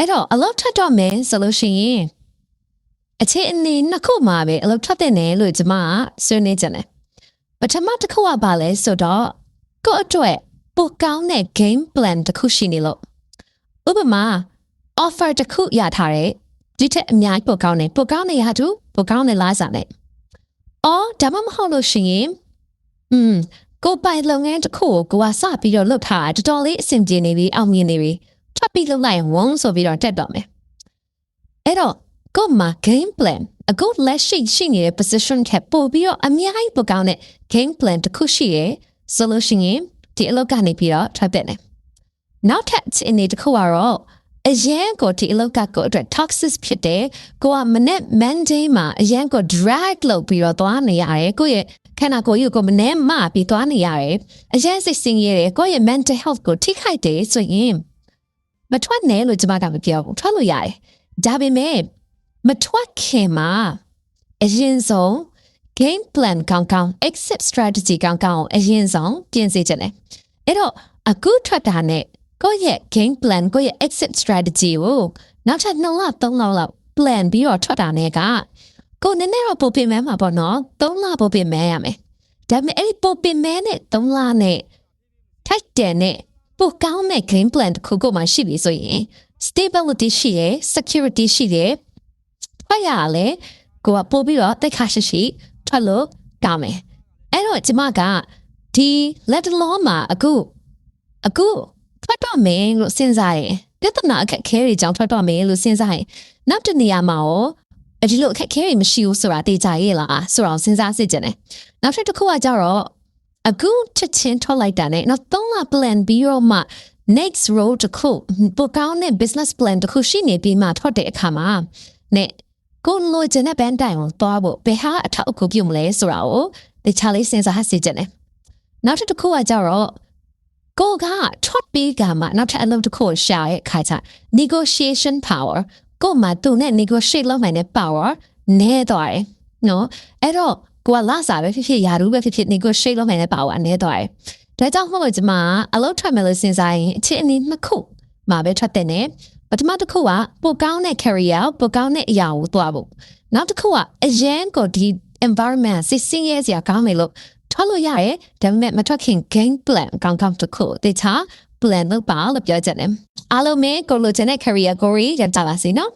အဲ့တော့အလုပ်ထွက်တော့မယ်ဆိုလို့ရှိရင်အခြေအနေနှစ်ခုမှာပဲအလုပ်ထွက်တဲ့နယ်လို့ကျွန်မဆွေးနွေးကြတယ်ပထမတစ်ခုကဘာလဲဆိုတော့ကိုယ့်အတွက်ပိုကောင်းတဲ့ game plan တစ်ခုရှိနေလို့ဥပမာ offer တစ်ခုရထားတဲ့ဒီထက်အများကြီးပိုကောင်းတဲ့ရာတူပိုကောင်းတဲ့လားစားနဲ့အော်ဒါမှမဟုတ်လို့ရှိရင်ကိုပိုင်လုပ်ငန်းတစ်ခုကိုကစပြီးတော့လုပ်ထားတာတော်တော်လေးအဆင်ပြေနေပြီအောင်မြင်နေပြီထပ်ပြီးလုပ်လိုက်ရင်ဝုန်းဆိုပြီးတော့တက်တော့မယ်အဲ့တော့ကိုမှာ game plan အခုလက်ရှိနေတဲ့ position ကပို့ပြီးတော့အများကြီးပိုကောင်းတဲ့ game plan တစ်ခုရှိရယ်ဆိုလို့ရှိရင်ဒီအလုပ်ကနေပြီးတော့ထွက်တဲ့နေနောက်ထပ်အနေတစ်ခုကတော့အရန်ကိုဒီအလောက်ကကိုအတွက် toxic ဖြစ်တယ်ကိုကမနေ့ Monday မှာအရန်ကို drag လုပ်ပြီးတော့သွားနေရတယ်ကိုရဲ့ခန္ဓာကိုယ်ကြီးကိုမနေ့မှပြီးသွားနေရတယ်အရန်စိတ်ဆင်းရဲတယ်ကိုရဲ့ mental health ကိုထိခိုက်တယ်ဆိုရင်မထွက်နဲ့လို့ကျွန်မကမပြောဘူးထွက်လို့ရတယ်ဒါပေမဲ့မထွက်ခင်မှာအရင်ဆုံး game plan ကောင်း exit strategy ကောင်းအရင်ဆုံးပြင်ဆင်ကြတယ်အဲ့တော့အခုထွက်တာနဲ့ကိုယ့်ရဲ့ game plan ကိုယ့်ရဲ့ exit strategy ကိုနောက်ထပ်2လ3လလောက် plan ပြီးတော့ထွက်တာနဲ့ကကိုနည်းနည်းတော့ပိုပင်မဲမှာပေါ့နော်3လပိုပင်မဲရမယ်ဒါပေမဲ့အဲ့ဒီပိုပင်မဲနဲ့3လနဲ့ထိုက်တယ်နဲ့ပိုကောင်းမဲ့ game plan တစ်ခုကိုမှရှိပြီဆိုရင် stability ရှိရယ် security ရှိရယ်ထွက်ရလေကိုကပို့ပြီးတော့တိတ်ခါရှိထွက်လို့ကောင်းမယ်အဲ့တော့ကျမကဒီ let alone မှာအခုထွက်တော့မယ်လို့စဉ်းစားရင်ပြဿနာအခက်ခဲတွေကြောင့်ထွက်တော့မယ်လို့စဉ်းစားရင်နောက်တစ်နေရာမှာရောဒီလိုအခက်ခဲတွေမရှိဘူးဆိုတာသိကြရဲ့လားဆိုတော့စဉ်းစားစစ်ကြတယ်နောက်တစ်ခုကကြတော့အခုချက်ချင်းထွက်လိုက်တာနဲ့နောက်3လ plan ပြီးတော့မှ next road တစ်ခုပိုကောင်းတဲ့ business plan တစ်ခုရှိနေပြီးမှထွက်တဲ့အခါမှာနဲ့ကိုလိုချင်တဲ့ဘန်တိုင်ကိုသွားဖို့ဘယ်ဟာအထောက်အကူပြုမလဲဆိုတာကိုဒီချာလေးစဉ်းစားစစ်ကြတယ်နောက်တစ်ခုကကြတော့ကိုကထွက်ပြီးကမှနောက်ထပ်အလုပ်တစ်ခုရှာရဲ့ခါချ negotiation power ကိုမှသူနဲ့ negotiate လုပ်နိုင်တဲ့ power နဲသွားတယ်နော်အဲ့တော့ကိုကလာစားပဲဖြစ်ရာထူးပဲဖြစ် negotiate လုပ်နိုင်တဲ့ power နဲသွားတယ်ဒါကြောင့်မို့လို့ဒီမှာအလုပ်ထွက်မယ်လို့စဉ်းစားရင်အခြေအနေနှစ်ခုမှာပဲထွက်တဲ့နဲ့ပထမတစ်ခုကပိုကောင်းတဲ့ career ပိုကောင်းတဲ့အရာကိုသွားဖို့နောက်တစ်ခုကအရန်ကိုဒီ environment စစ်စင်ရဲ့စရာကောင်းမယ်လို့ထွက်လို့ရတယ်ဒါပေမဲ့မထွက်ခင် game plan ကောင်းတစ်ခုတခြား plan လုပ်ပါလို့ပြောချင်တယ်အားလုံးပဲကိုလိုချင်တဲ့ career ကိုရကြပါစေနော်